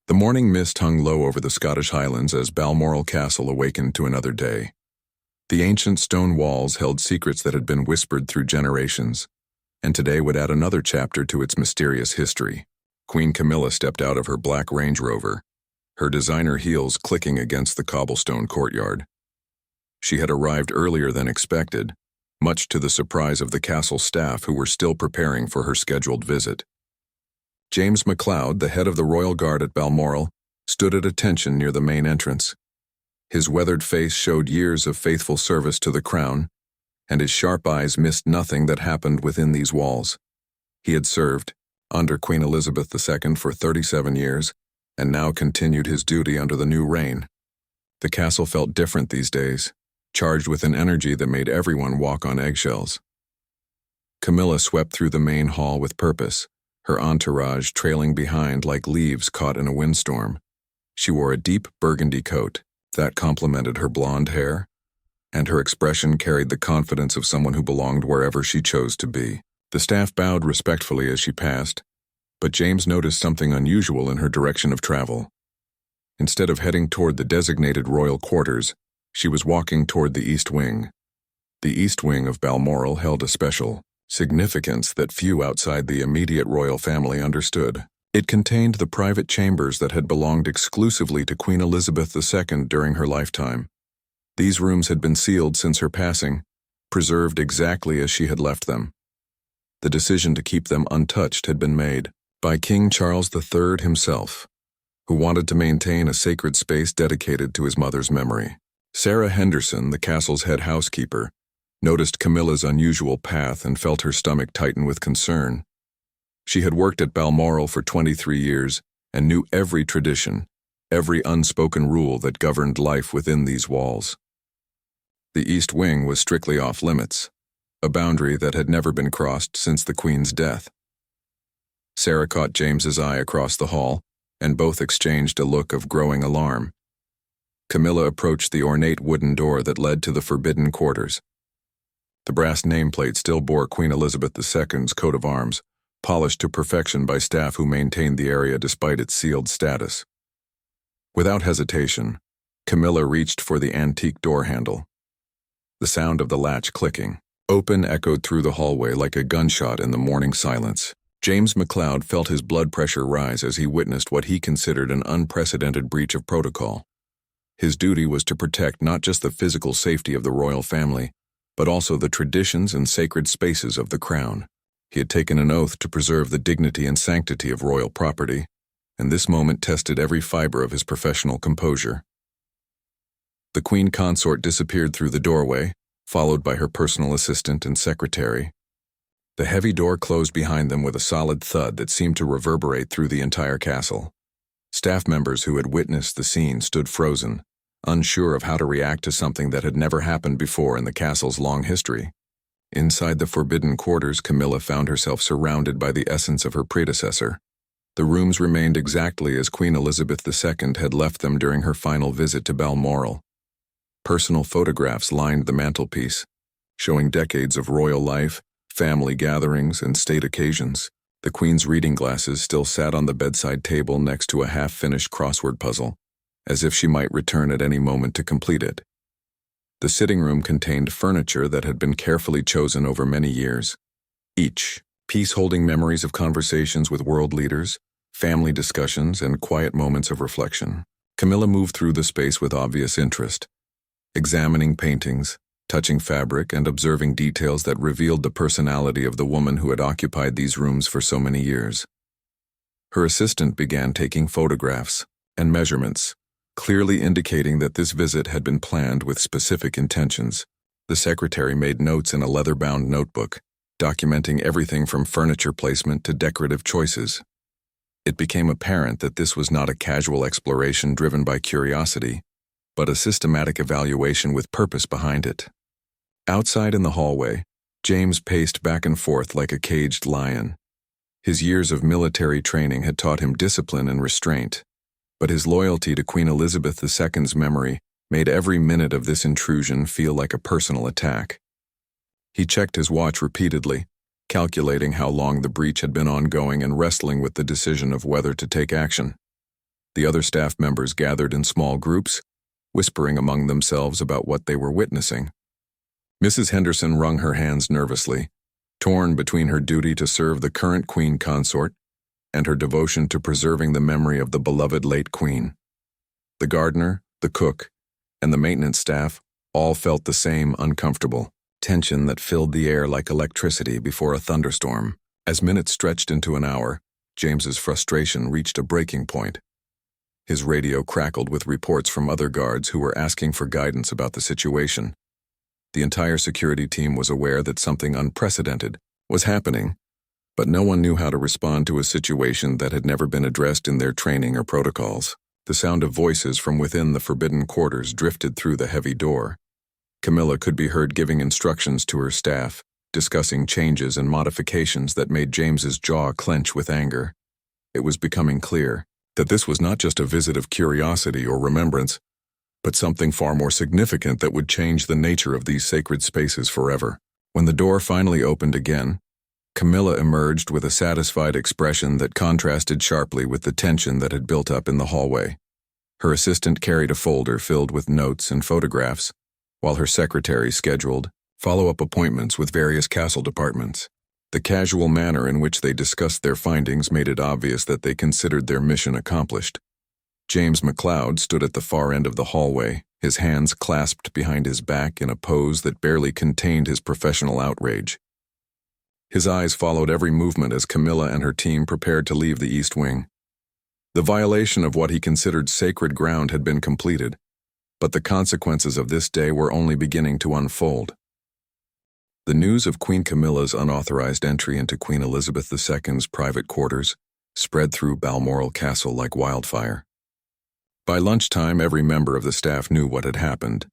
The morning mist hung low over the Scottish Highlands as Balmoral Castle awakened to another day. The ancient stone walls held secrets that had been whispered through generations, and today would add another chapter to its mysterious history. Queen Camilla stepped out of her black Range Rover, her designer heels clicking against the cobblestone courtyard. She had arrived earlier than expected, much to the surprise of the castle staff who were still preparing for her scheduled visit. James MacLeod, the head of the royal guard at Balmoral, stood at attention near the main entrance. His weathered face showed years of faithful service to the crown, and his sharp eyes missed nothing that happened within these walls. He had served under Queen Elizabeth II for 37 years, and now continued his duty under the new reign. The castle felt different these days, charged with an energy that made everyone walk on eggshells. Camilla swept through the main hall with purpose, her entourage trailing behind like leaves caught in a windstorm. She wore a deep burgundy coat that complemented her blonde hair, and her expression carried the confidence of someone who belonged wherever she chose to be. The staff bowed respectfully as she passed, but James noticed something unusual in her direction of travel. Instead of heading toward the designated royal quarters, she was walking toward the East Wing. The East Wing of Balmoral held a special significance that few outside the immediate royal family understood. It contained the private chambers that had belonged exclusively to Queen Elizabeth II during her lifetime. These rooms had been sealed since her passing, preserved exactly as she had left them. The decision to keep them untouched had been made by King Charles III himself, who wanted to maintain a sacred space dedicated to his mother's memory. Sarah Henderson, the castle's head housekeeper, noticed Camilla's unusual path and felt her stomach tighten with concern. She had worked at Balmoral for 23 years and knew every tradition, every unspoken rule that governed life within these walls. The East Wing was strictly off limits, a boundary that had never been crossed since the Queen's death. Sarah caught James's eye across the hall, and both exchanged a look of growing alarm. Camilla approached the ornate wooden door that led to the forbidden quarters. The brass nameplate still bore Queen Elizabeth II's coat of arms, polished to perfection by staff who maintained the area despite its sealed status. Without hesitation, Camilla reached for the antique door handle. The sound of the latch clicking open echoed through the hallway like a gunshot in the morning silence. James MacLeod felt his blood pressure rise as he witnessed what he considered an unprecedented breach of protocol. His duty was to protect not just the physical safety of the royal family, but also the traditions and sacred spaces of the crown. He had taken an oath to preserve the dignity and sanctity of royal property, and this moment tested every fiber of his professional composure. The Queen Consort disappeared through the doorway, followed by her personal assistant and secretary. The heavy door closed behind them with a solid thud that seemed to reverberate through the entire castle. Staff members who had witnessed the scene stood frozen, unsure of how to react to something that had never happened before in the castle's long history. Inside the forbidden quarters, Camilla found herself surrounded by the essence of her predecessor. The rooms remained exactly as Queen Elizabeth II had left them during her final visit to Balmoral. Personal photographs lined the mantelpiece, showing decades of royal life, family gatherings, and state occasions. The Queen's reading glasses still sat on the bedside table next to a half-finished crossword puzzle, as if she might return at any moment to complete it. The sitting room contained furniture that had been carefully chosen over many years, each piece holding memories of conversations with world leaders, family discussions, and quiet moments of reflection. Camilla moved through the space with obvious interest, examining paintings, touching fabric, and observing details that revealed the personality of the woman who had occupied these rooms for so many years. Her assistant began taking photographs and measurements, clearly indicating that this visit had been planned with specific intentions. The secretary made notes in a leather-bound notebook, documenting everything from furniture placement to decorative choices. It became apparent that this was not a casual exploration driven by curiosity, but a systematic evaluation with purpose behind it. Outside in the hallway, James paced back and forth like a caged lion. His years of military training had taught him discipline and restraint, but his loyalty to Queen Elizabeth II's memory made every minute of this intrusion feel like a personal attack. He checked his watch repeatedly, calculating how long the breach had been ongoing and wrestling with the decision of whether to take action. The other staff members gathered in small groups, whispering among themselves about what they were witnessing. Mrs. Henderson wrung her hands nervously, torn between her duty to serve the current queen consort and her devotion to preserving the memory of the beloved late queen. The gardener, the cook, and the maintenance staff all felt the same uncomfortable tension that filled the air like electricity before a thunderstorm. As minutes stretched into an hour, James's frustration reached a breaking point. His radio crackled with reports from other guards who were asking for guidance about the situation. The entire security team was aware that something unprecedented was happening, but no one knew how to respond to a situation that had never been addressed in their training or protocols. The sound of voices from within the forbidden quarters drifted through the heavy door. Camilla could be heard giving instructions to her staff, discussing changes and modifications that made James's jaw clench with anger. It was becoming clear that this was not just a visit of curiosity or remembrance, but something far more significant that would change the nature of these sacred spaces forever. When the door finally opened again, Camilla emerged with a satisfied expression that contrasted sharply with the tension that had built up in the hallway. Her assistant carried a folder filled with notes and photographs, while her secretary scheduled follow-up appointments with various castle departments. The casual manner in which they discussed their findings made it obvious that they considered their mission accomplished. James McLeod stood at the far end of the hallway, his hands clasped behind his back in a pose that barely contained his professional outrage. His eyes followed every movement as Camilla and her team prepared to leave the East Wing. The violation of what he considered sacred ground had been completed, but the consequences of this day were only beginning to unfold. The news of Queen Camilla's unauthorized entry into Queen Elizabeth II's private quarters spread through Balmoral Castle like wildfire. By lunchtime, every member of the staff knew what had happened,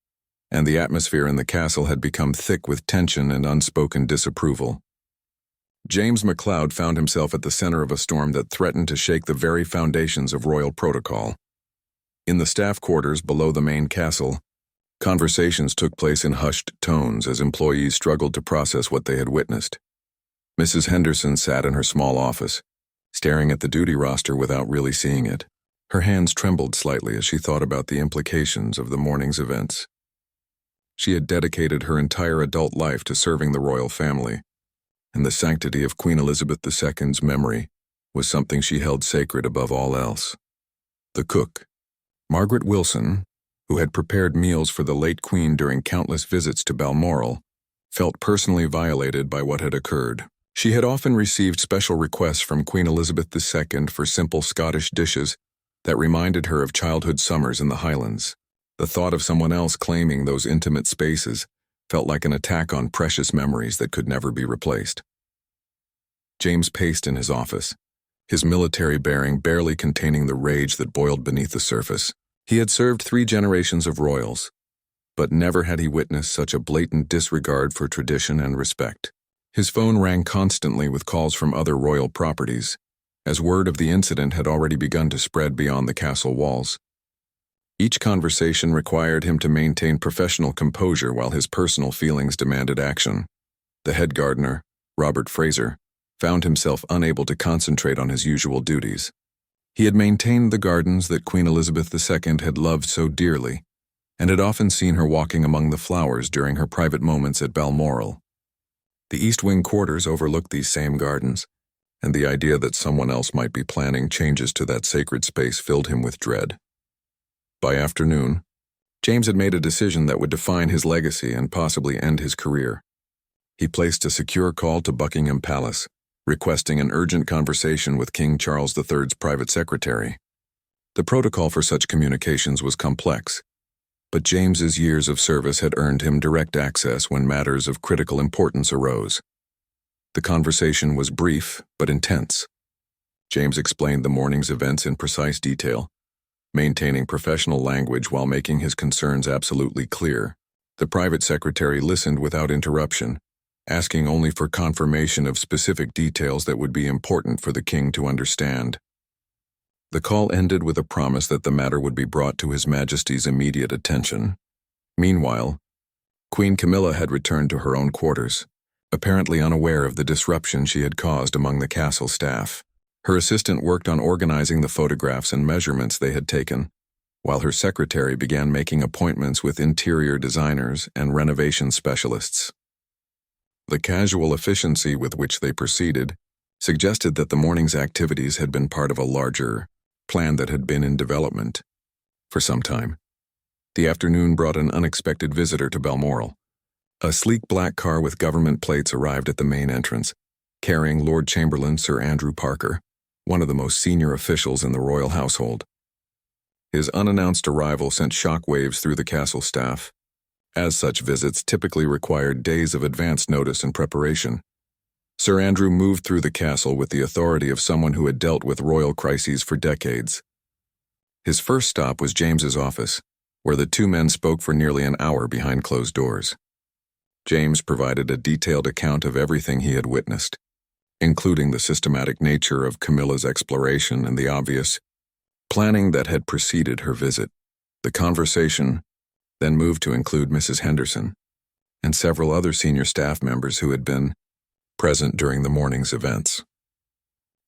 and the atmosphere in the castle had become thick with tension and unspoken disapproval. James McLeod found himself at the center of a storm that threatened to shake the very foundations of royal protocol. In the staff quarters below the main castle, conversations took place in hushed tones as employees struggled to process what they had witnessed. Mrs. Henderson sat in her small office, staring at the duty roster without really seeing it. Her hands trembled slightly as she thought about the implications of the morning's events. She had dedicated her entire adult life to serving the royal family, and the sanctity of Queen Elizabeth II's memory was something she held sacred above all else. The cook, Margaret Wilson, who had prepared meals for the late queen during countless visits to Balmoral, felt personally violated by what had occurred. She had often received special requests from Queen Elizabeth II for simple Scottish dishes that reminded her of childhood summers in the Highlands. The thought of someone else claiming those intimate spaces felt like an attack on precious memories that could never be replaced. James paced in his office, his military bearing barely containing the rage that boiled beneath the surface. He had served 3 generations of royals, but never had he witnessed such a blatant disregard for tradition and respect. His phone rang constantly with calls from other royal properties, as word of the incident had already begun to spread beyond the castle walls. Each conversation required him to maintain professional composure while his personal feelings demanded action. The head gardener, Robert Fraser, found himself unable to concentrate on his usual duties. He had maintained the gardens that Queen Elizabeth II had loved so dearly, and had often seen her walking among the flowers during her private moments at Balmoral. The East Wing quarters overlooked these same gardens, and the idea that someone else might be planning changes to that sacred space filled him with dread. By afternoon, James had made a decision that would define his legacy and possibly end his career. He placed a secure call to Buckingham Palace, requesting an urgent conversation with King Charles III's private secretary. The protocol for such communications was complex, but James's years of service had earned him direct access when matters of critical importance arose. The conversation was brief but intense. James explained the morning's events in precise detail, maintaining professional language while making his concerns absolutely clear. The private secretary listened without interruption, asking only for confirmation of specific details that would be important for the king to understand. The call ended with a promise that the matter would be brought to His Majesty's immediate attention. Meanwhile, Queen Camilla had returned to her own quarters, apparently unaware of the disruption she had caused among the castle staff. Her assistant worked on organizing the photographs and measurements they had taken, while her secretary began making appointments with interior designers and renovation specialists. The casual efficiency with which they proceeded suggested that the morning's activities had been part of a larger plan that had been in development for some time. The afternoon brought an unexpected visitor to Balmoral. A sleek black car with government plates arrived at the main entrance, carrying Lord Chamberlain Sir Andrew Parker, one of the most senior officials in the royal household. His unannounced arrival sent shockwaves through the castle staff, as such visits typically required days of advance notice and preparation. Sir Andrew moved through the castle with the authority of someone who had dealt with royal crises for decades. His first stop was James's office, where the two men spoke for nearly an hour behind closed doors. James provided a detailed account of everything he had witnessed, including the systematic nature of Camilla's exploration and the obvious planning that had preceded her visit. The conversation then moved to include Mrs. Henderson and several other senior staff members who had been present during the morning's events.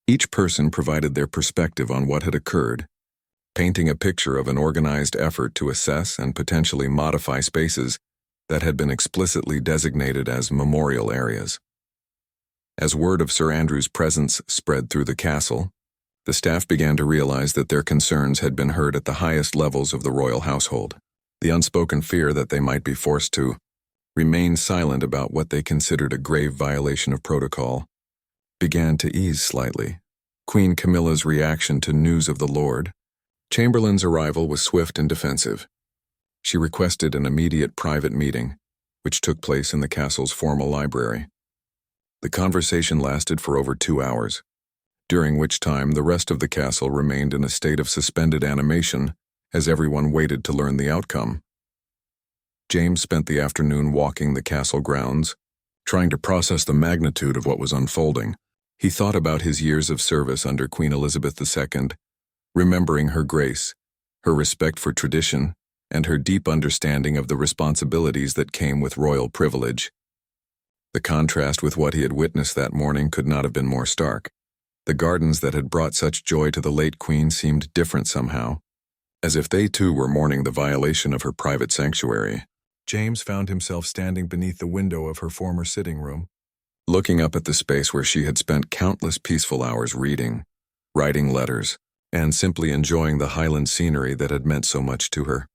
Each person provided their perspective on what had occurred, painting a picture of an organized effort to assess and potentially modify spaces that had been explicitly designated as memorial areas. As word of Sir Andrew's presence spread through the castle, the staff began to realize that their concerns had been heard at the highest levels of the royal household. The unspoken fear that they might be forced to remain silent about what they considered a grave violation of protocol began to ease slightly. Queen Camilla's reaction to news of the Lord Chamberlain's arrival was swift and defensive. She requested an immediate private meeting, which took place in the castle's formal library. The conversation lasted for over 2 hours, during which time the rest of the castle remained in a state of suspended animation as everyone waited to learn the outcome. James spent the afternoon walking the castle grounds, trying to process the magnitude of what was unfolding. He thought about his years of service under Queen Elizabeth II, remembering her grace, her respect for tradition, and her deep understanding of the responsibilities that came with royal privilege. The contrast with what he had witnessed that morning could not have been more stark. The gardens that had brought such joy to the late queen seemed different somehow, as if they too were mourning the violation of her private sanctuary. James found himself standing beneath the window of her former sitting room, looking up at the space where she had spent countless peaceful hours reading, writing letters, and simply enjoying the Highland scenery that had meant so much to her.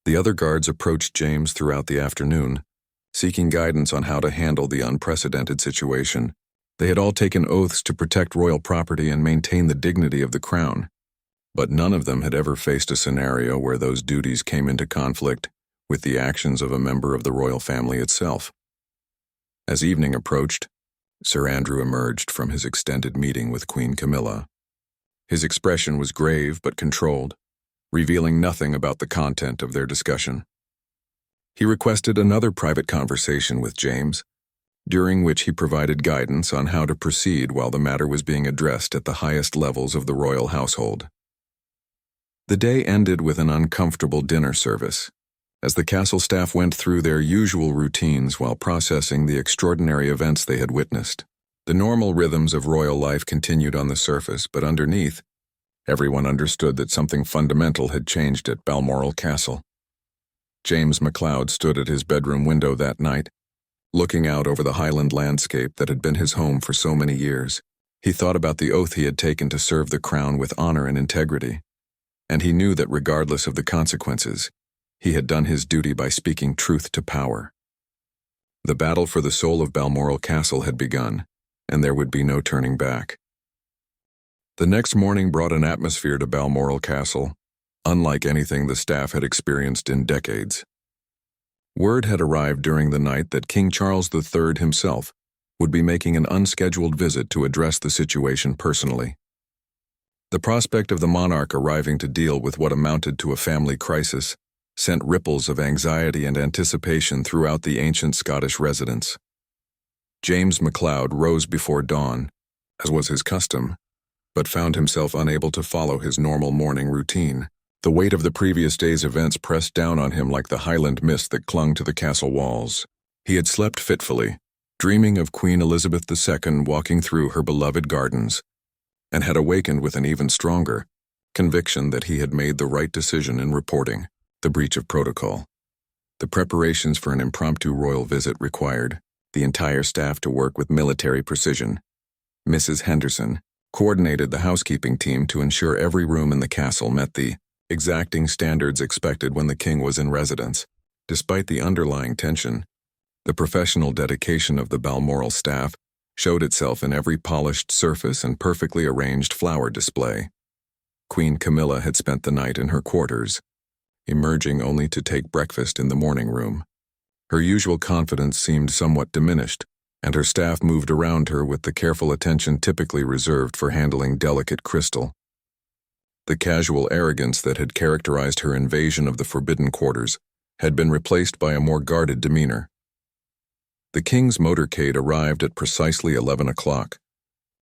The other guards approached James throughout the afternoon, seeking guidance on how to handle the unprecedented situation. They had all taken oaths to protect royal property and maintain the dignity of the crown, but none of them had ever faced a scenario where those duties came into conflict with the actions of a member of the royal family itself. As evening approached, Sir Andrew emerged from his extended meeting with Queen Camilla. His expression was grave but controlled, revealing nothing about the content of their discussion. He requested another private conversation with James, during which he provided guidance on how to proceed while the matter was being addressed at the highest levels of the royal household. The day ended with an uncomfortable dinner service, as the castle staff went through their usual routines while processing the extraordinary events they had witnessed. The normal rhythms of royal life continued on the surface, but underneath, everyone understood that something fundamental had changed at Balmoral Castle. James MacLeod stood at his bedroom window that night, looking out over the Highland landscape that had been his home for so many years. He thought about the oath he had taken to serve the crown with honor and integrity, and he knew that regardless of the consequences, he had done his duty by speaking truth to power. The battle for the soul of Balmoral Castle had begun, and there would be no turning back. The next morning brought an atmosphere to Balmoral Castle, unlike anything the staff had experienced in decades. Word had arrived during the night that King Charles III himself would be making an unscheduled visit to address the situation personally. The prospect of the monarch arriving to deal with what amounted to a family crisis sent ripples of anxiety and anticipation throughout the ancient Scottish residence. James MacLeod rose before dawn, as was his custom, but found himself unable to follow his normal morning routine. The weight of the previous day's events pressed down on him like the Highland mist that clung to the castle walls. He had slept fitfully, dreaming of Queen Elizabeth II walking through her beloved gardens, and had awakened with an even stronger conviction that he had made the right decision in reporting the breach of protocol. The preparations for an impromptu royal visit required the entire staff to work with military precision. Mrs. Henderson coordinated the housekeeping team to ensure every room in the castle met the exacting standards expected when the king was in residence. Despite the underlying tension, the professional dedication of the Balmoral staff showed itself in every polished surface and perfectly arranged flower display. Queen Camilla had spent the night in her quarters, emerging only to take breakfast in the morning room. Her usual confidence seemed somewhat diminished, and her staff moved around her with the careful attention typically reserved for handling delicate crystal. The casual arrogance that had characterized her invasion of the forbidden quarters had been replaced by a more guarded demeanor. The king's motorcade arrived at precisely 11 o'clock,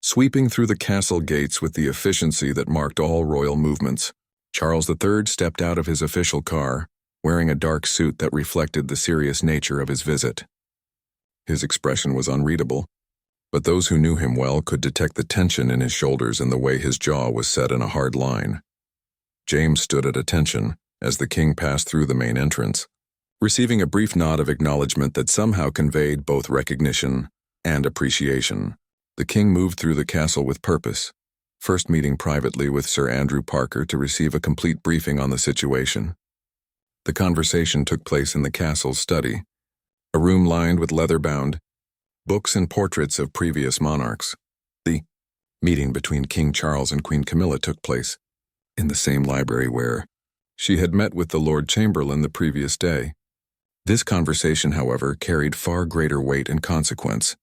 sweeping through the castle gates with the efficiency that marked all royal movements. Charles III stepped out of his official car, wearing a dark suit that reflected the serious nature of his visit. His expression was unreadable, but those who knew him well could detect the tension in his shoulders and the way his jaw was set in a hard line. James stood at attention as the king passed through the main entrance, receiving a brief nod of acknowledgement that somehow conveyed both recognition and appreciation. The king moved through the castle with purpose, first meeting privately with Sir Andrew Parker to receive a complete briefing on the situation. The conversation took place in the castle's study, a room lined with leather-bound books and portraits of previous monarchs. The meeting between King Charles and Queen Camilla took place in the same library where she had met with the Lord Chamberlain the previous day. This conversation, however, carried far greater weight and consequence.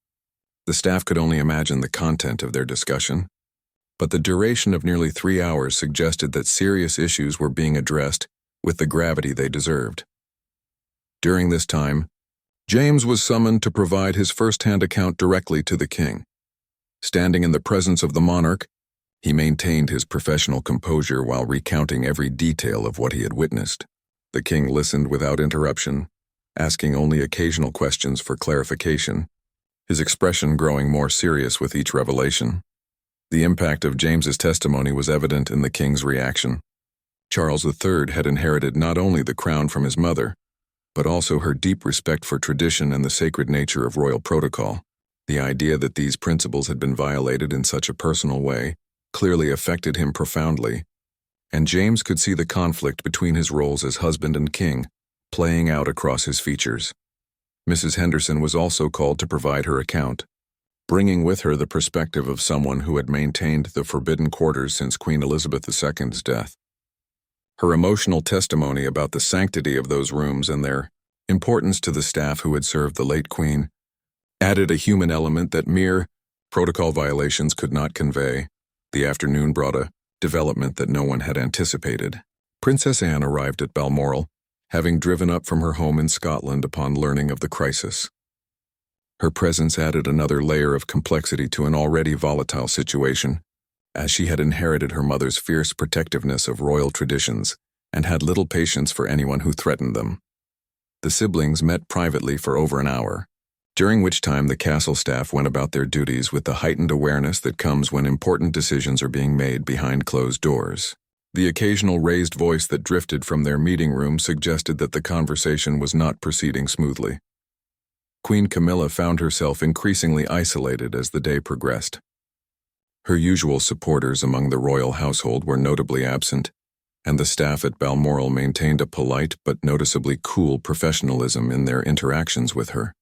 The staff could only imagine the content of their discussion, but the duration of nearly 3 hours suggested that serious issues were being addressed with the gravity they deserved. During this time, James was summoned to provide his first-hand account directly to the king. Standing in the presence of the monarch, he maintained his professional composure while recounting every detail of what he had witnessed. The king listened without interruption, asking only occasional questions for clarification, his expression growing more serious with each revelation. The impact of James's testimony was evident in the king's reaction. Charles III had inherited not only the crown from his mother, but also her deep respect for tradition and the sacred nature of royal protocol. The idea that these principles had been violated in such a personal way clearly affected him profoundly, and James could see the conflict between his roles as husband and king playing out across his features. Mrs. Henderson was also called to provide her account, bringing with her the perspective of someone who had maintained the forbidden quarters since Queen Elizabeth II's death. Her emotional testimony about the sanctity of those rooms and their importance to the staff who had served the late queen added a human element that mere protocol violations could not convey. The afternoon brought a development that no one had anticipated. Princess Anne arrived at Balmoral, having driven up from her home in Scotland upon learning of the crisis. Her presence added another layer of complexity to an already volatile situation, as she had inherited her mother's fierce protectiveness of royal traditions and had little patience for anyone who threatened them. The siblings met privately for over an hour, during which time the castle staff went about their duties with the heightened awareness that comes when important decisions are being made behind closed doors. The occasional raised voice that drifted from their meeting room suggested that the conversation was not proceeding smoothly. Queen Camilla found herself increasingly isolated as the day progressed. Her usual supporters among the royal household were notably absent, and the staff at Balmoral maintained a polite but noticeably cool professionalism in their interactions with her.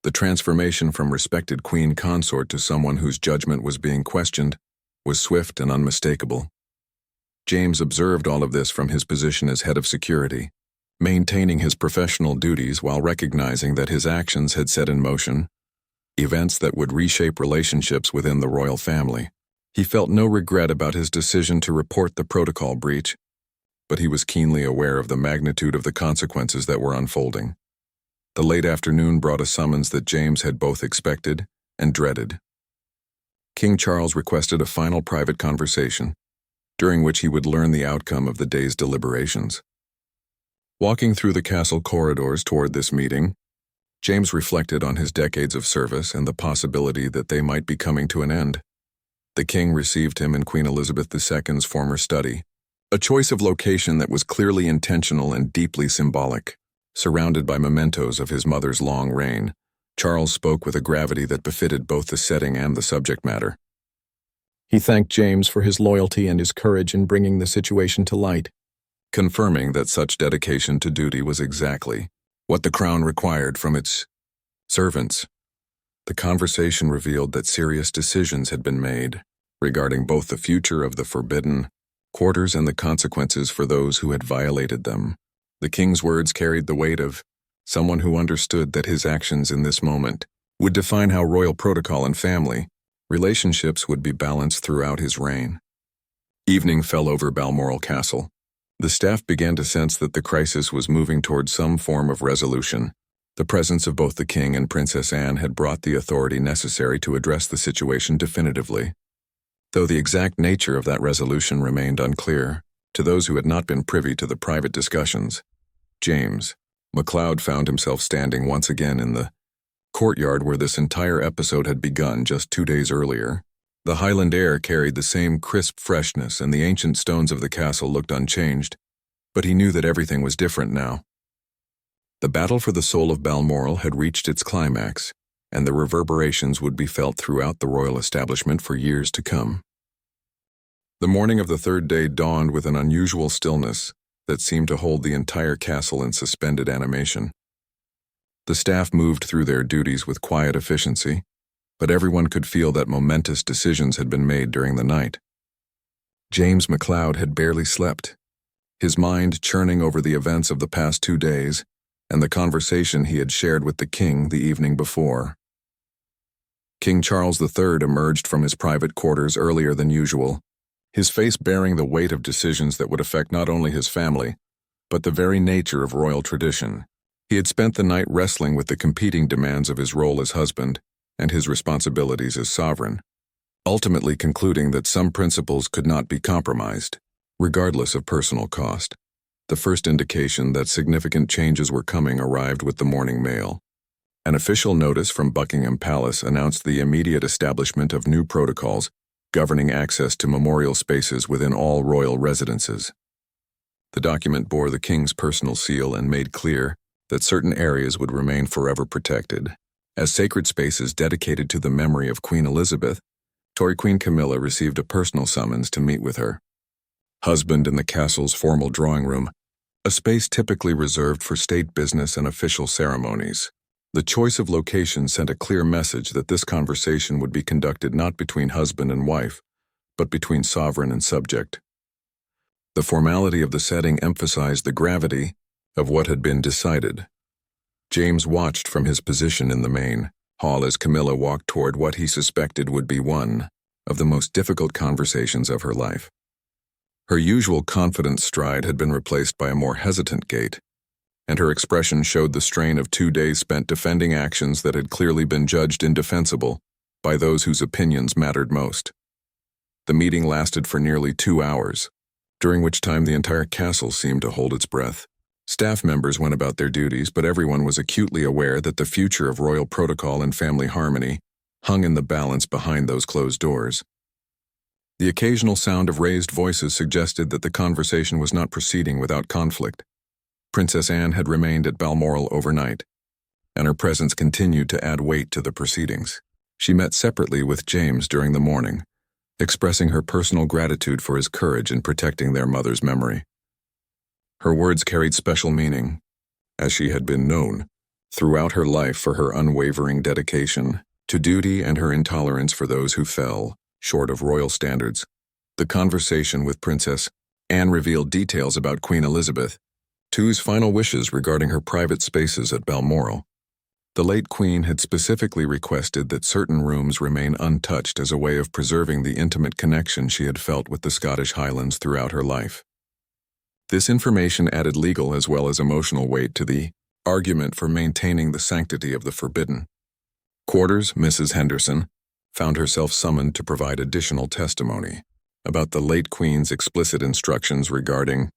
The transformation from respected queen consort to someone whose judgment was being questioned was swift and unmistakable. James observed all of this from his position as head of security, maintaining his professional duties while recognizing that his actions had set in motion events that would reshape relationships within the royal family. He felt no regret about his decision to report the protocol breach, but he was keenly aware of the magnitude of the consequences that were unfolding. The late afternoon brought a summons that James had both expected and dreaded. King Charles requested a final private conversation, during which he would learn the outcome of the day's deliberations. Walking through the castle corridors toward this meeting, James reflected on his decades of service and the possibility that they might be coming to an end. The king received him in Queen Elizabeth II's former study, a choice of location that was clearly intentional and deeply symbolic. Surrounded by mementos of his mother's long reign, Charles spoke with a gravity that befitted both the setting and the subject matter. He thanked James for his loyalty and his courage in bringing the situation to light, confirming that such dedication to duty was exactly what the crown required from its servants. The conversation revealed that serious decisions had been made regarding both the future of the forbidden quarters and the consequences for those who had violated them. The king's words carried the weight of someone who understood that his actions in this moment would define how royal protocol and family relationships would be balanced throughout his reign. Evening fell over Balmoral Castle. The staff began to sense that the crisis was moving toward some form of resolution. The presence of both the king and Princess Anne had brought the authority necessary to address the situation definitively. Though the exact nature of that resolution remained unclear to those who had not been privy to the private discussions, James MacLeod found himself standing once again in the courtyard where this entire episode had begun just 2 days earlier. The Highland air carried the same crisp freshness, and the ancient stones of the castle looked unchanged, but he knew that everything was different now. The battle for the soul of Balmoral had reached its climax, and the reverberations would be felt throughout the royal establishment for years to come. The morning of the third day dawned with an unusual stillness that seemed to hold the entire castle in suspended animation. The staff moved through their duties with quiet efficiency, but everyone could feel that momentous decisions had been made during the night. James MacLeod had barely slept, his mind churning over the events of the past 2 days and the conversation he had shared with the king the evening before. King Charles III emerged from his private quarters earlier than usual, his face bearing the weight of decisions that would affect not only his family, but the very nature of royal tradition. He had spent the night wrestling with the competing demands of his role as husband and his responsibilities as sovereign, ultimately concluding that some principles could not be compromised, regardless of personal cost. The first indication that significant changes were coming arrived with the morning mail. An official notice from Buckingham Palace announced the immediate establishment of new protocols governing access to memorial spaces within all royal residences. The document bore the king's personal seal and made clear that certain areas would remain forever protected. As sacred spaces dedicated to the memory of Queen Elizabeth, Tory Queen Camilla received a personal summons to meet with her husband in the castle's formal drawing room, a space typically reserved for state business and official ceremonies. The choice of location sent a clear message that this conversation would be conducted not between husband and wife, but between sovereign and subject. The formality of the setting emphasized the gravity of what had been decided. James watched from his position in the main hall as Camilla walked toward what he suspected would be one of the most difficult conversations of her life. Her usual confident stride had been replaced by a more hesitant gait, and her expression showed the strain of 2 days spent defending actions that had clearly been judged indefensible by those whose opinions mattered most. The meeting lasted for nearly 2 hours, during which time the entire castle seemed to hold its breath. Staff members went about their duties, but everyone was acutely aware that the future of royal protocol and family harmony hung in the balance behind those closed doors. The occasional sound of raised voices suggested that the conversation was not proceeding without conflict. Princess Anne had remained at Balmoral overnight, and her presence continued to add weight to the proceedings. She met separately with James during the morning, expressing her personal gratitude for his courage in protecting their mother's memory. Her words carried special meaning, as she had been known throughout her life for her unwavering dedication to duty and her intolerance for those who fell short of royal standards. The conversation with Princess Anne revealed details about Queen Elizabeth II's final wishes regarding her private spaces at Balmoral. The late Queen had specifically requested that certain rooms remain untouched as a way of preserving the intimate connection she had felt with the Scottish Highlands throughout her life. This information added legal as well as emotional weight to the argument for maintaining the sanctity of the forbidden quarters. Mrs. Henderson found herself summoned to provide additional testimony about the late Queen's explicit instructions regarding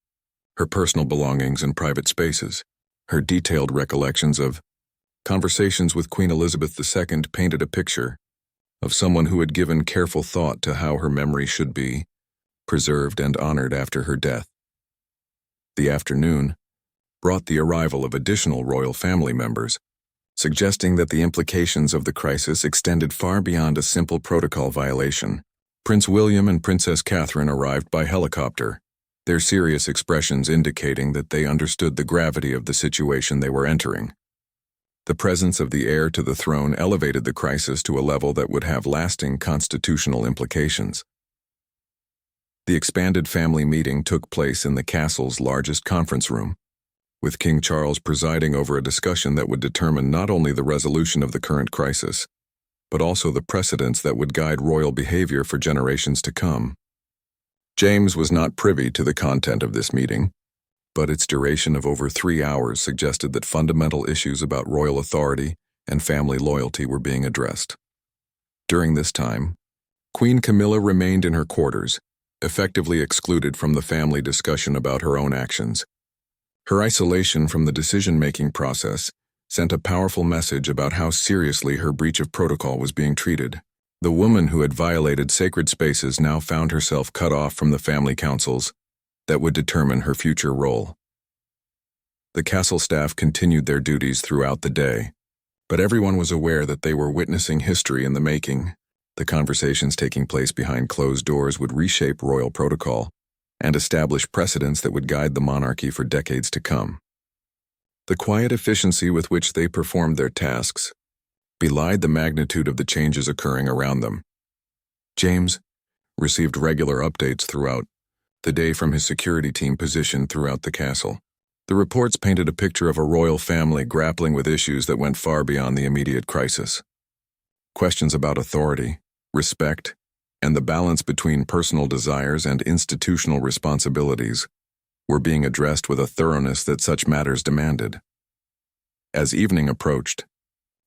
her personal belongings and private spaces. Her detailed recollections of conversations with Queen Elizabeth II painted a picture of someone who had given careful thought to how her memory should be preserved and honored after her death. The afternoon brought the arrival of additional royal family members, suggesting that the implications of the crisis extended far beyond a simple protocol violation. Prince William and Princess Catherine arrived by helicopter, their serious expressions indicating that they understood the gravity of the situation they were entering. The presence of the heir to the throne elevated the crisis to a level that would have lasting constitutional implications. The expanded family meeting took place in the castle's largest conference room, with King Charles presiding over a discussion that would determine not only the resolution of the current crisis, but also the precedents that would guide royal behavior for generations to come. James was not privy to the content of this meeting, but its duration of over 3 hours suggested that fundamental issues about royal authority and family loyalty were being addressed. During this time, Queen Camilla remained in her quarters, effectively excluded from the family discussion about her own actions. Her isolation from the decision-making process sent a powerful message about how seriously her breach of protocol was being treated. The woman who had violated sacred spaces now found herself cut off from the family councils that would determine her future role. The castle staff continued their duties throughout the day, but everyone was aware that they were witnessing history in the making. The conversations taking place behind closed doors would reshape royal protocol and establish precedents that would guide the monarchy for decades to come. The quiet efficiency with which they performed their tasks belied the magnitude of the changes occurring around them. James received regular updates throughout the day from his security team positioned throughout the castle. The reports painted a picture of a royal family grappling with issues that went far beyond the immediate crisis. Questions about authority, respect, and the balance between personal desires and institutional responsibilities were being addressed with a thoroughness that such matters demanded. As evening approached,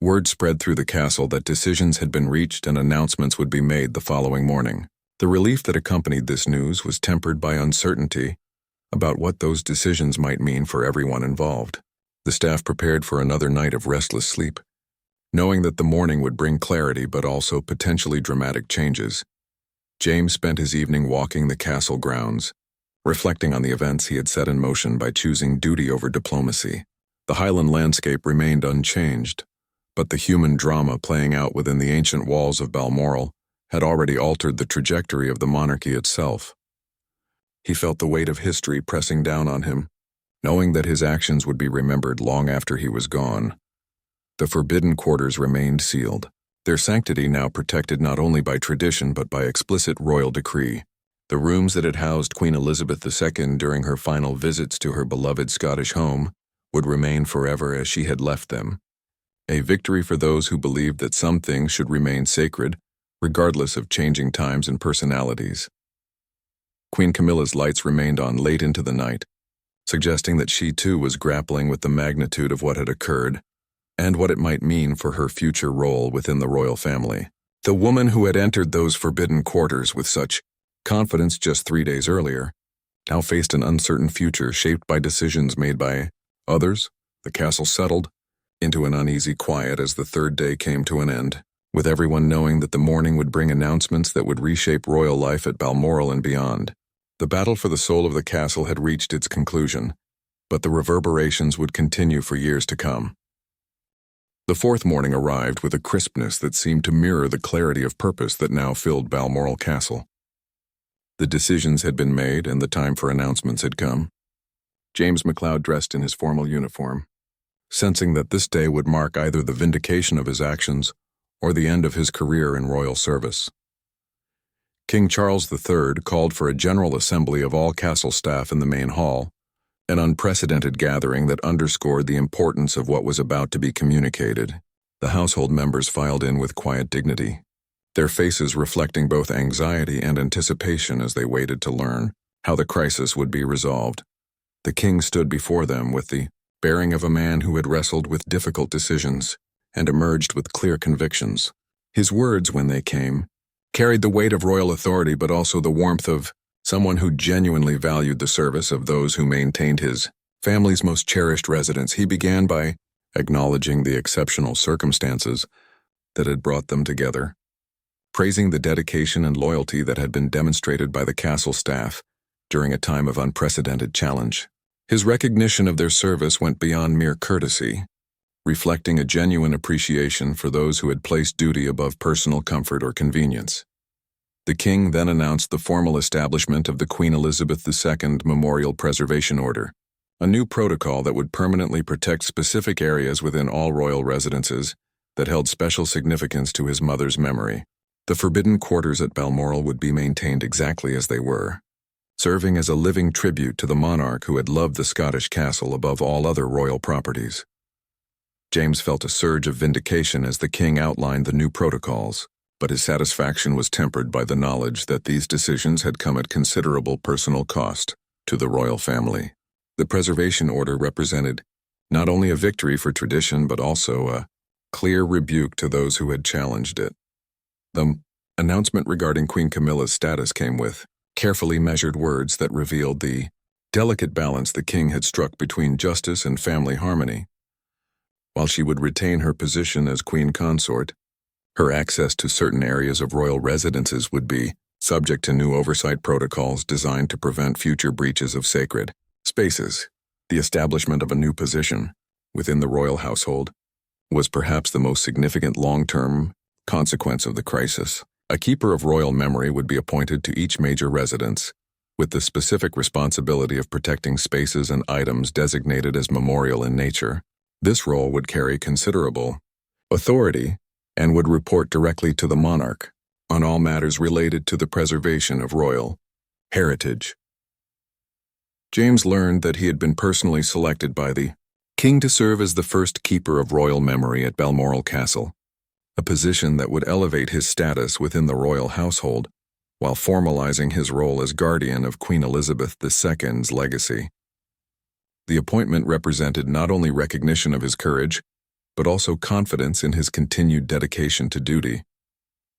word spread through the castle that decisions had been reached and announcements would be made the following morning. The relief that accompanied this news was tempered by uncertainty about what those decisions might mean for everyone involved. The staff prepared for another night of restless sleep, knowing that the morning would bring clarity but also potentially dramatic changes. James spent his evening walking the castle grounds, reflecting on the events he had set in motion by choosing duty over diplomacy. The Highland landscape remained unchanged, but the human drama playing out within the ancient walls of Balmoral had already altered the trajectory of the monarchy itself. He felt the weight of history pressing down on him, knowing that his actions would be remembered long after he was gone. The forbidden quarters remained sealed, their sanctity now protected not only by tradition but by explicit royal decree. The rooms that had housed Queen Elizabeth II during her final visits to her beloved Scottish home would remain forever as she had left them, a victory for those who believed that some things should remain sacred, regardless of changing times and personalities. Queen Camilla's lights remained on late into the night, suggesting that she too was grappling with the magnitude of what had occurred and what it might mean for her future role within the royal family. The woman who had entered those forbidden quarters with such confidence just 3 days earlier now faced an uncertain future shaped by decisions made by others. The castle settled into an uneasy quiet as the third day came to an end, with everyone knowing that the morning would bring announcements that would reshape royal life at Balmoral and beyond. The battle for the soul of the castle had reached its conclusion, but the reverberations would continue for years to come. The fourth morning arrived with a crispness that seemed to mirror the clarity of purpose that now filled Balmoral Castle. The decisions had been made and the time for announcements had come. James MacLeod dressed in his formal uniform, sensing that this day would mark either the vindication of his actions or the end of his career in royal service. King Charles III called for a general assembly of all castle staff in the main hall, an unprecedented gathering that underscored the importance of what was about to be communicated. The household members filed in with quiet dignity, their faces reflecting both anxiety and anticipation as they waited to learn how the crisis would be resolved. The king stood before them with the bearing of a man who had wrestled with difficult decisions and emerged with clear convictions. His words, when they came, carried the weight of royal authority but also the warmth of someone who genuinely valued the service of those who maintained his family's most cherished residence. He began by acknowledging the exceptional circumstances that had brought them together, praising the dedication and loyalty that had been demonstrated by the castle staff during a time of unprecedented challenge. His recognition of their service went beyond mere courtesy, reflecting a genuine appreciation for those who had placed duty above personal comfort or convenience. The king then announced the formal establishment of the Queen Elizabeth II Memorial Preservation Order, a new protocol that would permanently protect specific areas within all royal residences that held special significance to his mother's memory. The forbidden quarters at Balmoral would be maintained exactly as they were, serving as a living tribute to the monarch who had loved the Scottish castle above all other royal properties. James felt a surge of vindication as the king outlined the new protocols, but his satisfaction was tempered by the knowledge that these decisions had come at considerable personal cost to the royal family. The Preservation Order represented not only a victory for tradition but also a clear rebuke to those who had challenged it. The announcement regarding Queen Camilla's status came with carefully measured words that revealed the delicate balance the king had struck between justice and family harmony. While she would retain her position as queen consort, her access to certain areas of royal residences would be subject to new oversight protocols designed to prevent future breaches of sacred spaces. The establishment of a new position within the royal household was perhaps the most significant long-term consequence of the crisis. A keeper of royal memory would be appointed to each major residence, with the specific responsibility of protecting spaces and items designated as memorial in nature. This role would carry considerable authority and would report directly to the monarch on all matters related to the preservation of royal heritage. James learned that he had been personally selected by the king to serve as the first keeper of royal memory at Balmoral Castle, a position that would elevate his status within the royal household while formalizing his role as guardian of Queen Elizabeth II's legacy. The appointment represented not only recognition of his courage, but also confidence in his continued dedication to duty.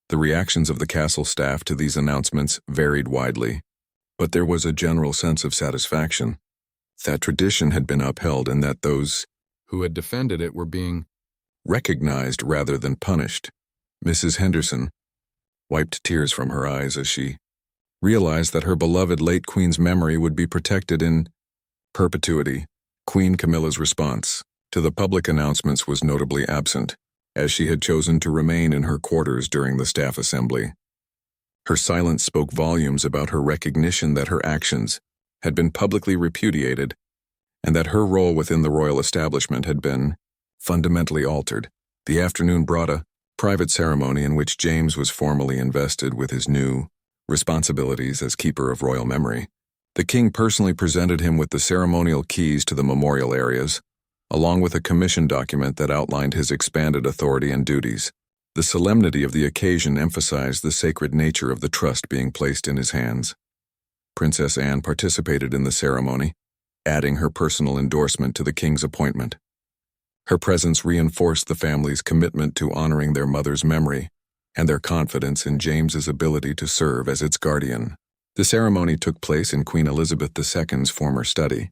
The reactions of the castle staff to these announcements varied widely, but there was a general sense of satisfaction that tradition had been upheld and that those who had defended it were being recognized rather than punished. Mrs. Henderson wiped tears from her eyes as she realized that her beloved late queen's memory would be protected in perpetuity. Queen Camilla's response to the public announcements was notably absent, as she had chosen to remain in her quarters during the staff assembly. Her silence spoke volumes about her recognition that her actions had been publicly repudiated and that her role within the royal establishment had been fundamentally altered. The afternoon brought a private ceremony in which James was formally invested with his new responsibilities as keeper of royal memory. The king personally presented him with the ceremonial keys to the memorial areas, along with a commission document that outlined his expanded authority and duties. The solemnity of the occasion emphasized the sacred nature of the trust being placed in his hands. Princess Anne participated in the ceremony, adding her personal endorsement to the king's appointment. Her presence reinforced the family's commitment to honoring their mother's memory and their confidence in James's ability to serve as its guardian. The ceremony took place in Queen Elizabeth II's former study,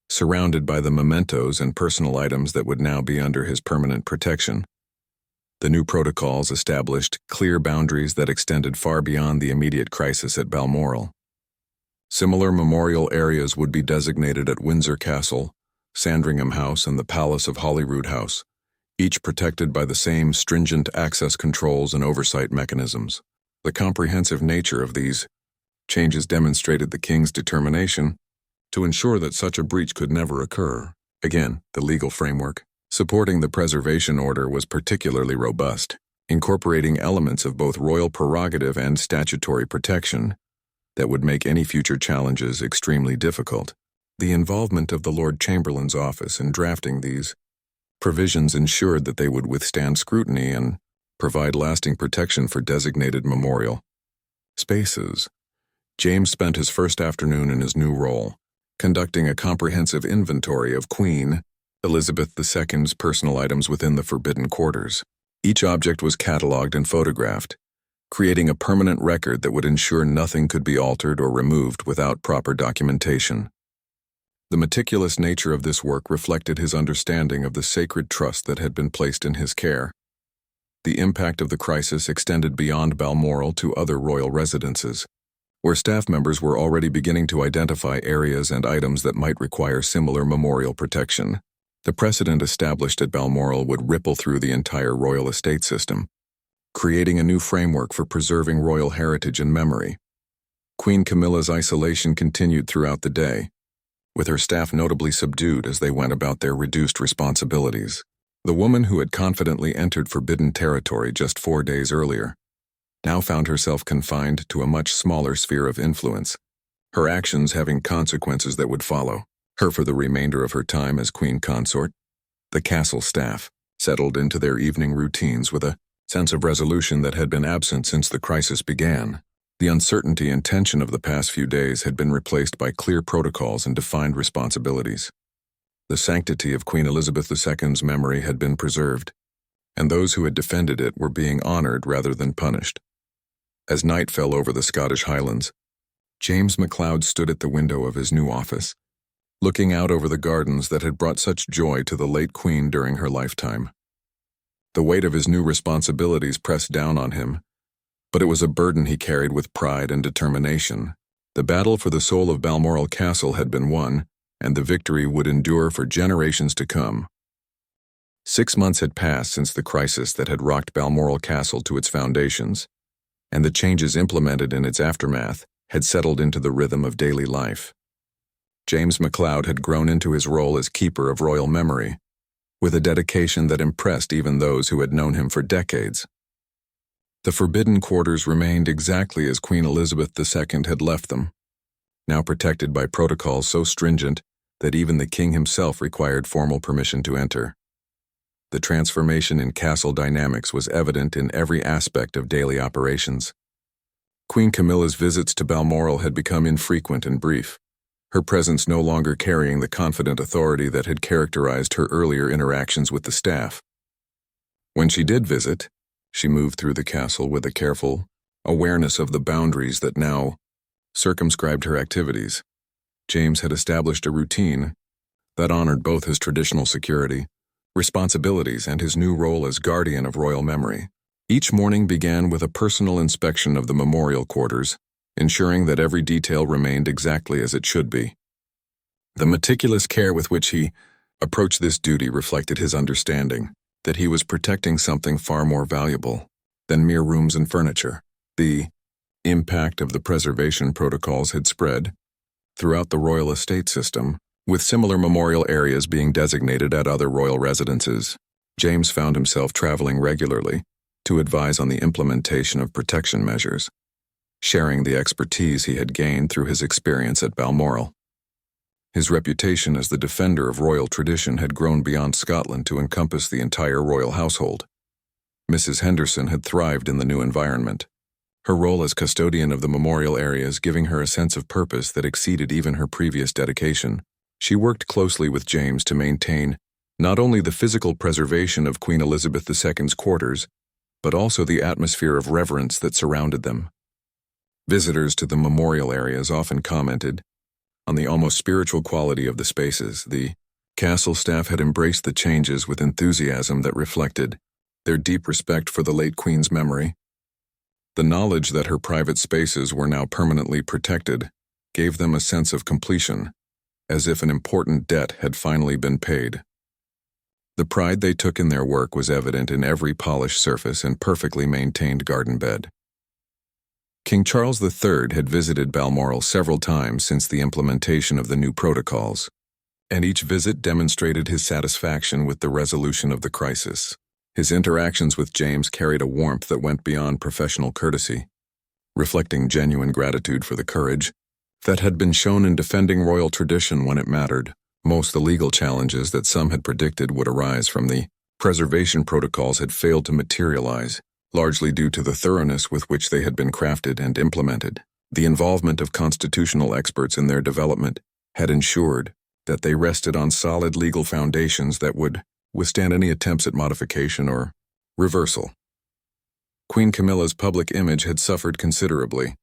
surrounded by the mementos and personal items that would now be under his permanent protection. The new protocols established clear boundaries that extended far beyond the immediate crisis at Balmoral. Similar memorial areas would be designated at Windsor Castle, Sandringham House, and the Palace of Holyrood House, each protected by the same stringent access controls and oversight mechanisms. The comprehensive nature of these changes demonstrated the king's determination to ensure that such a breach could never occur. Again, the legal framework supporting the Preservation Order was particularly robust, incorporating elements of both royal prerogative and statutory protection that would make any future challenges extremely difficult. The involvement of the Lord Chamberlain's office in drafting these provisions ensured that they would withstand scrutiny and provide lasting protection for designated memorial spaces. James spent his first afternoon in his new role, conducting a comprehensive inventory of Queen Elizabeth II's personal items within the forbidden quarters. Each object was catalogued and photographed, creating a permanent record that would ensure nothing could be altered or removed without proper documentation. The meticulous nature of this work reflected his understanding of the sacred trust that had been placed in his care. The impact of the crisis extended beyond Balmoral to other royal residences, where staff members were already beginning to identify areas and items that might require similar memorial protection. The precedent established at Balmoral would ripple through the entire royal estate system, creating a new framework for preserving royal heritage and memory. Queen Camilla's isolation continued throughout the day, with her staff notably subdued as they went about their reduced responsibilities. The woman who had confidently entered forbidden territory just 4 days earlier now found herself confined to a much smaller sphere of influence, her actions having consequences that would follow her for the remainder of her time as queen consort. The castle staff settled into their evening routines with a sense of resolution that had been absent since the crisis began. The uncertainty and tension of the past few days had been replaced by clear protocols and defined responsibilities. The sanctity of Queen Elizabeth II's memory had been preserved, and those who had defended it were being honored rather than punished. As night fell over the Scottish Highlands, James MacLeod stood at the window of his new office, looking out over the gardens that had brought such joy to the late Queen during her lifetime. The weight of his new responsibilities pressed down on him, but it was a burden he carried with pride and determination. The battle for the soul of Balmoral Castle had been won, and the victory would endure for generations to come. 6 months had passed since the crisis that had rocked Balmoral Castle to its foundations, and the changes implemented in its aftermath had settled into the rhythm of daily life. James MacLeod had grown into his role as keeper of royal memory, with a dedication that impressed even those who had known him for decades. The forbidden quarters remained exactly as Queen Elizabeth II had left them, now protected by protocols so stringent that even the king himself required formal permission to enter. The transformation in castle dynamics was evident in every aspect of daily operations. Queen Camilla's visits to Balmoral had become infrequent and brief, her presence no longer carrying the confident authority that had characterized her earlier interactions with the staff. When she did visit, she moved through the castle with a careful awareness of the boundaries that now circumscribed her activities. James had established a routine that honored both his traditional security, responsibilities, and his new role as guardian of royal memory. Each morning began with a personal inspection of the memorial quarters, ensuring that every detail remained exactly as it should be. The meticulous care with which he approached this duty reflected his understanding that he was protecting something far more valuable than mere rooms and furniture. The impact of the preservation protocols had spread throughout the royal estate system, with similar memorial areas being designated at other royal residences. James found himself traveling regularly to advise on the implementation of protection measures, sharing the expertise he had gained through his experience at Balmoral. His reputation as the defender of royal tradition had grown beyond Scotland to encompass the entire royal household. Mrs. Henderson had thrived in the new environment, her role as custodian of the memorial areas giving her a sense of purpose that exceeded even her previous dedication. She worked closely with James to maintain not only the physical preservation of Queen Elizabeth II's quarters, but also the atmosphere of reverence that surrounded them. Visitors to the memorial areas often commented on the almost spiritual quality of the spaces. The castle staff had embraced the changes with enthusiasm that reflected their deep respect for the late Queen's memory. The knowledge that her private spaces were now permanently protected gave them a sense of completion, as if an important debt had finally been paid. The pride they took in their work was evident in every polished surface and perfectly maintained garden bed. King Charles III had visited Balmoral several times since the implementation of the new protocols, and each visit demonstrated his satisfaction with the resolution of the crisis. His interactions with James carried a warmth that went beyond professional courtesy, reflecting genuine gratitude for the courage that had been shown in defending royal tradition when it mattered. Most the legal challenges that some had predicted would arise from the preservation protocols had failed to materialize, largely due to the thoroughness with which they had been crafted and implemented. The involvement of constitutional experts in their development had ensured that they rested on solid legal foundations that would withstand any attempts at modification or reversal. Queen Camilla's public image had suffered considerably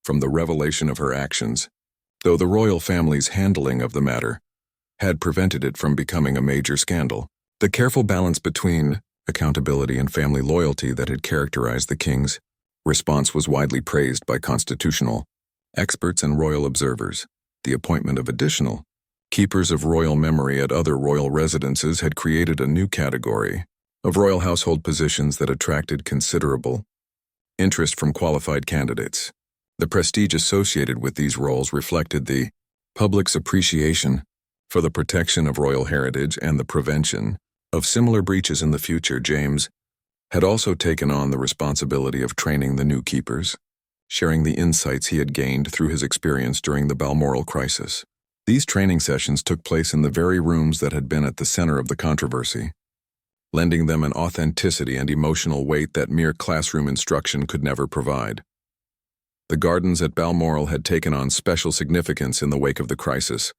from the revelation of her actions, though the royal family's handling of the matter had prevented it from becoming a major scandal. The careful balance between accountability, and family loyalty that had characterized the king's response was widely praised by constitutional experts and royal observers. The appointment of additional keepers of royal memory at other royal residences had created a new category of royal household positions that attracted considerable interest from qualified candidates. The prestige associated with these roles reflected the public's appreciation for the protection of royal heritage and the prevention of similar breaches in the future. James had also taken on the responsibility of training the new keepers, sharing the insights he had gained through his experience during the Balmoral crisis. These training sessions took place in the very rooms that had been at the center of the controversy, lending them an authenticity and emotional weight that mere classroom instruction could never provide. The gardens at Balmoral had taken on special significance in the wake of the crisis,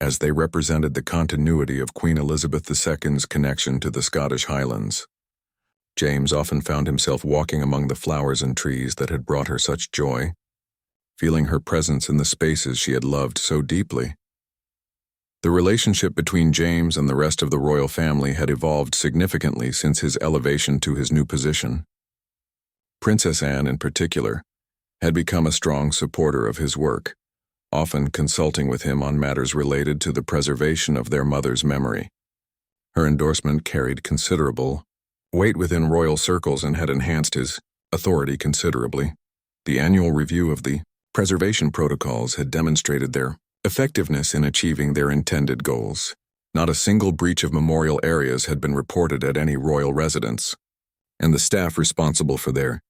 as they represented the continuity of Queen Elizabeth II's connection to the Scottish Highlands. James often found himself walking among the flowers and trees that had brought her such joy, feeling her presence in the spaces she had loved so deeply. The relationship between James and the rest of the royal family had evolved significantly since his elevation to his new position. Princess Anne, in particular, had become a strong supporter of his work, often consulting with him on matters related to the preservation of their mother's memory. Her endorsement carried considerable weight within royal circles and had enhanced his authority considerably. The annual review of the preservation protocols had demonstrated their effectiveness in achieving their intended goals. Not a single breach of memorial areas had been reported at any royal residence, and the staff responsible for their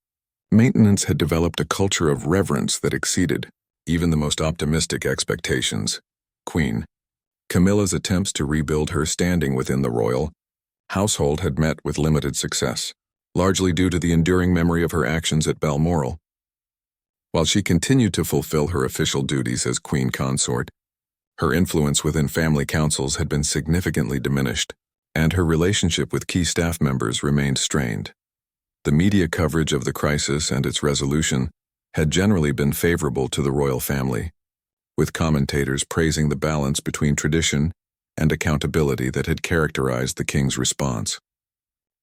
maintenance had developed a culture of reverence that exceeded even the most optimistic expectations. Queen Camilla's attempts to rebuild her standing within the royal household had met with limited success, largely due to the enduring memory of her actions at Balmoral. While she continued to fulfill her official duties as queen consort, her influence within family councils had been significantly diminished, and her relationship with key staff members remained strained. The media coverage of the crisis and its resolution had generally been favorable to the royal family, with commentators praising the balance between tradition and accountability that had characterized the king's response.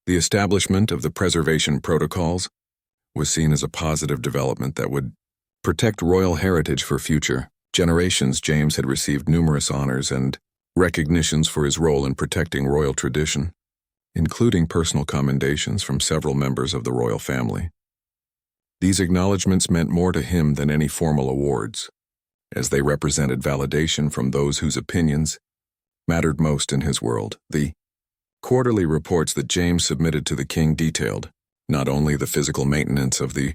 The establishment of the preservation protocols was seen as a positive development that would protect royal heritage for future generations. James had received numerous honors and recognitions for his role in protecting royal tradition, including personal commendations from several members of the royal family. These acknowledgments meant more to him than any formal awards, as they represented validation from those whose opinions mattered most in his world. The quarterly reports that James submitted to the king detailed not only the physical maintenance of the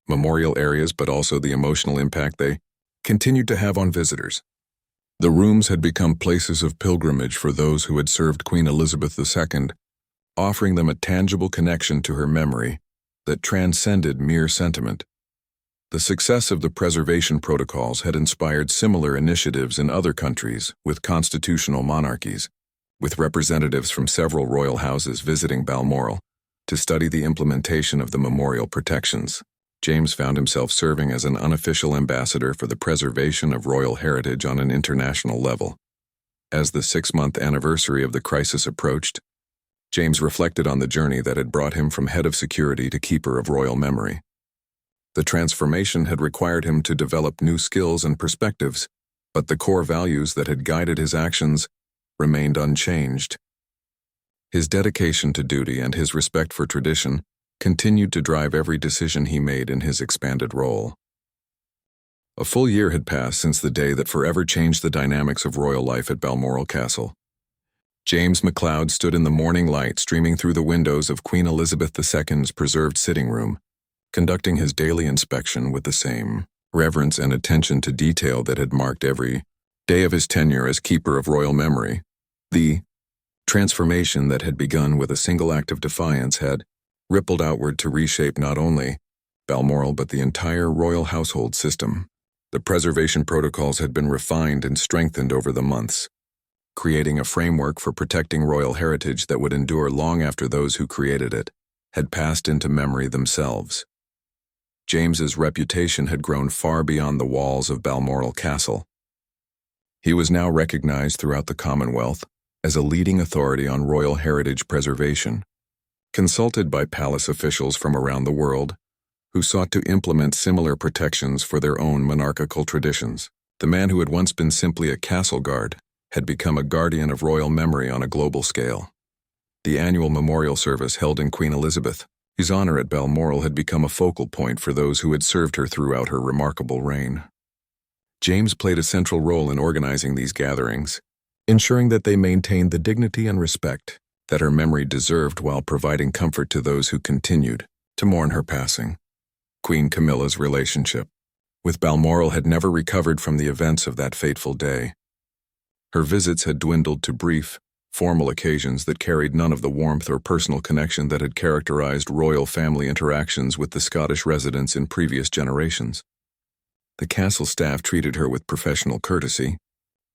memorial areas but also the emotional impact they continued to have on visitors. The rooms had become places of pilgrimage for those who had served Queen Elizabeth II, offering them a tangible connection to her memory that transcended mere sentiment. The success of the preservation protocols had inspired similar initiatives in other countries with constitutional monarchies, with representatives from several royal houses visiting Balmoral to study the implementation of the memorial protections. James found himself serving as an unofficial ambassador for the preservation of royal heritage on an international level. As the 6-month anniversary of the crisis approached, James reflected on the journey that had brought him from head of security to keeper of royal memory. The transformation had required him to develop new skills and perspectives, but the core values that had guided his actions remained unchanged. His dedication to duty and his respect for tradition continued to drive every decision he made in his expanded role. A full year had passed since the day that forever changed the dynamics of royal life at Balmoral Castle. James MacLeod stood in the morning light streaming through the windows of Queen Elizabeth II's preserved sitting room, conducting his daily inspection with the same reverence and attention to detail that had marked every day of his tenure as keeper of royal memory. The transformation that had begun with a single act of defiance had rippled outward to reshape not only Balmoral but the entire royal household system. The preservation protocols had been refined and strengthened over the months, creating a framework for protecting royal heritage that would endure long after those who created it had passed into memory themselves. James's reputation had grown far beyond the walls of Balmoral Castle. He was now recognized throughout the Commonwealth as a leading authority on royal heritage preservation, consulted by palace officials from around the world, who sought to implement similar protections for their own monarchical traditions. The man who had once been simply a castle guard had become a guardian of royal memory on a global scale. The annual memorial service held in Queen Elizabeth's honor at Balmoral had become a focal point for those who had served her throughout her remarkable reign. James played a central role in organizing these gatherings, ensuring that they maintained the dignity and respect that her memory deserved while providing comfort to those who continued to mourn her passing. Queen Camilla's relationship with Balmoral had never recovered from the events of that fateful day. Her visits had dwindled to brief, formal occasions that carried none of the warmth or personal connection that had characterized royal family interactions with the Scottish residents in previous generations. The castle staff treated her with professional courtesy,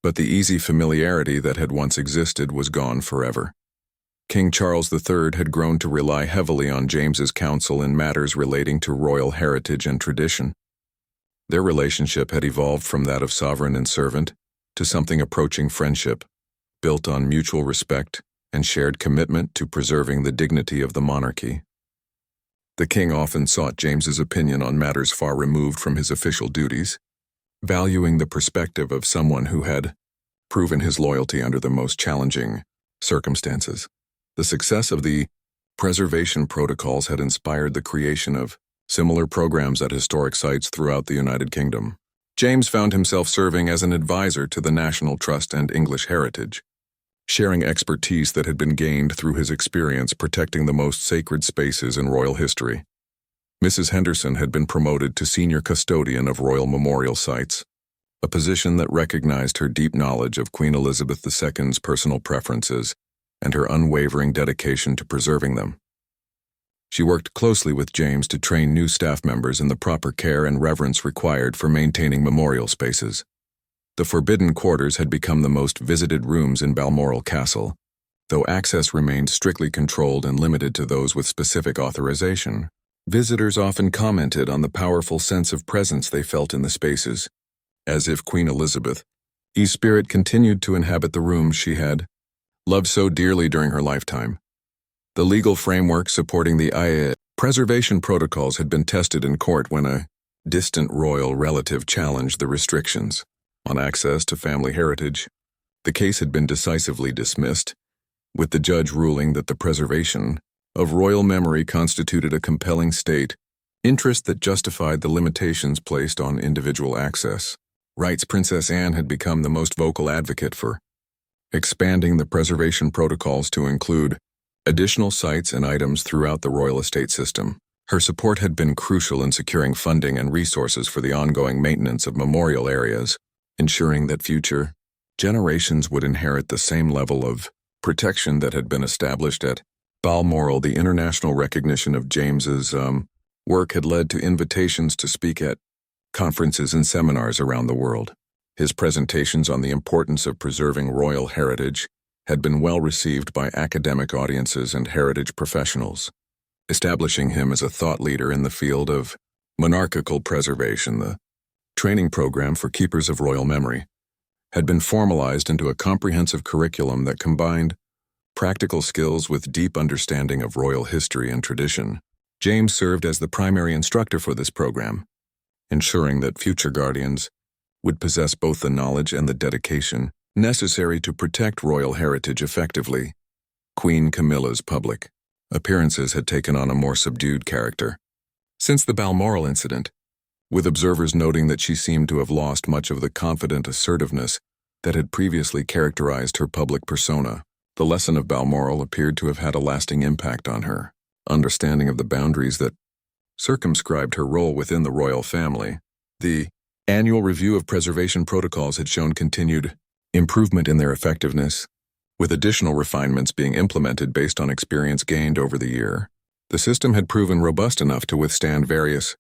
but the easy familiarity that had once existed was gone forever. King Charles III had grown to rely heavily on James's counsel in matters relating to royal heritage and tradition. Their relationship had evolved from that of sovereign and servant to something approaching friendship, built on mutual respect and shared commitment to preserving the dignity of the monarchy. The king often sought James's opinion on matters far removed from his official duties, valuing the perspective of someone who had proven his loyalty under the most challenging circumstances. The success of the preservation protocols had inspired the creation of similar programs at historic sites throughout the United Kingdom. James found himself serving as an advisor to the National Trust and English Heritage, sharing expertise that had been gained through his experience protecting the most sacred spaces in royal history. Mrs. Henderson had been promoted to senior custodian of royal memorial sites, a position that recognized her deep knowledge of Queen Elizabeth II's personal preferences and her unwavering dedication to preserving them. She worked closely with James to train new staff members in the proper care and reverence required for maintaining memorial spaces. The forbidden quarters had become the most visited rooms in Balmoral Castle, though access remained strictly controlled and limited to those with specific authorization. Visitors often commented on the powerful sense of presence they felt in the spaces, as if Queen Elizabeth's spirit continued to inhabit the rooms she had loved so dearly during her lifetime. The legal framework supporting the preservation protocols had been tested in court when a distant royal relative challenged the restrictions on access to family heritage. The case had been decisively dismissed, with the judge ruling that the preservation of royal memory constituted a compelling state interest that justified the limitations placed on individual access. Rights Princess Anne had become the most vocal advocate for expanding the preservation protocols to include additional sites and items throughout the royal estate system. Her support had been crucial in securing funding and resources for the ongoing maintenance of memorial areas, ensuring that future generations would inherit the same level of protection that had been established at Balmoral. The international recognition of James's work had led to invitations to speak at conferences and seminars around the world. His presentations on the importance of preserving royal heritage had been well received by academic audiences and heritage professionals, establishing him as a thought leader in the field of monarchical preservation. The training program for keepers of royal memory had been formalized into a comprehensive curriculum that combined practical skills with deep understanding of royal history and tradition. James served as the primary instructor for this program, ensuring that future guardians would possess both the knowledge and the dedication necessary to protect royal heritage effectively. Queen Camilla's public appearances had taken on a more subdued character since the Balmoral incident, with observers noting that she seemed to have lost much of the confident assertiveness that had previously characterized her public persona. The lesson of Balmoral appeared to have had a lasting impact on her understanding of the boundaries that circumscribed her role within the royal family. The annual review of preservation protocols had shown continued improvement in their effectiveness, with additional refinements being implemented based on experience gained over the year. The system had proven robust enough to withstand various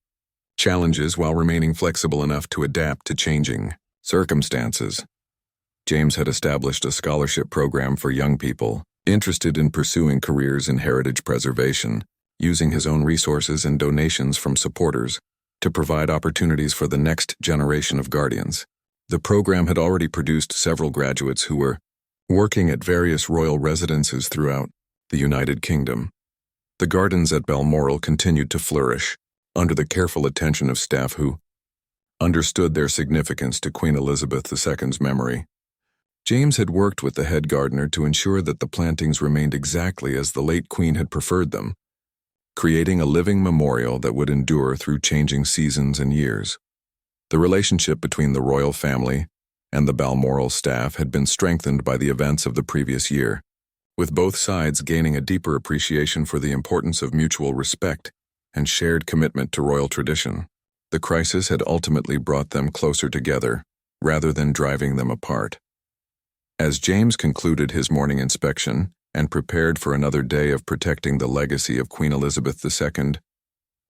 challenges while remaining flexible enough to adapt to changing circumstances. James had established a scholarship program for young people interested in pursuing careers in heritage preservation, using his own resources and donations from supporters to provide opportunities for the next generation of guardians. The program had already produced several graduates who were working at various royal residences throughout the United Kingdom. The gardens at Balmoral continued to flourish, under the careful attention of staff who understood their significance to Queen Elizabeth II's memory. James had worked with the head gardener to ensure that the plantings remained exactly as the late Queen had preferred them, creating a living memorial that would endure through changing seasons and years. The relationship between the royal family and the Balmoral staff had been strengthened by the events of the previous year, with both sides gaining a deeper appreciation for the importance of mutual respect and shared commitment to royal tradition. The crisis had ultimately brought them closer together, rather than driving them apart. As James concluded his morning inspection and prepared for another day of protecting the legacy of Queen Elizabeth II,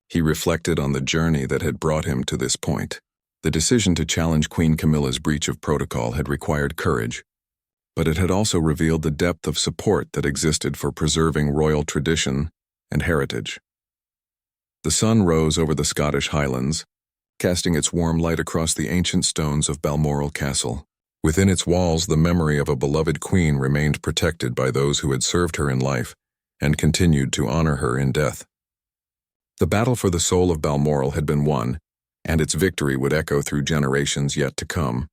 he reflected on the journey that had brought him to this point. The decision to challenge Queen Camilla's breach of protocol had required courage, but it had also revealed the depth of support that existed for preserving royal tradition and heritage. The sun rose over the Scottish Highlands, casting its warm light across the ancient stones of Balmoral Castle. Within its walls, the memory of a beloved queen remained protected by those who had served her in life and continued to honor her in death. The battle for the soul of Balmoral had been won, and its victory would echo through generations yet to come.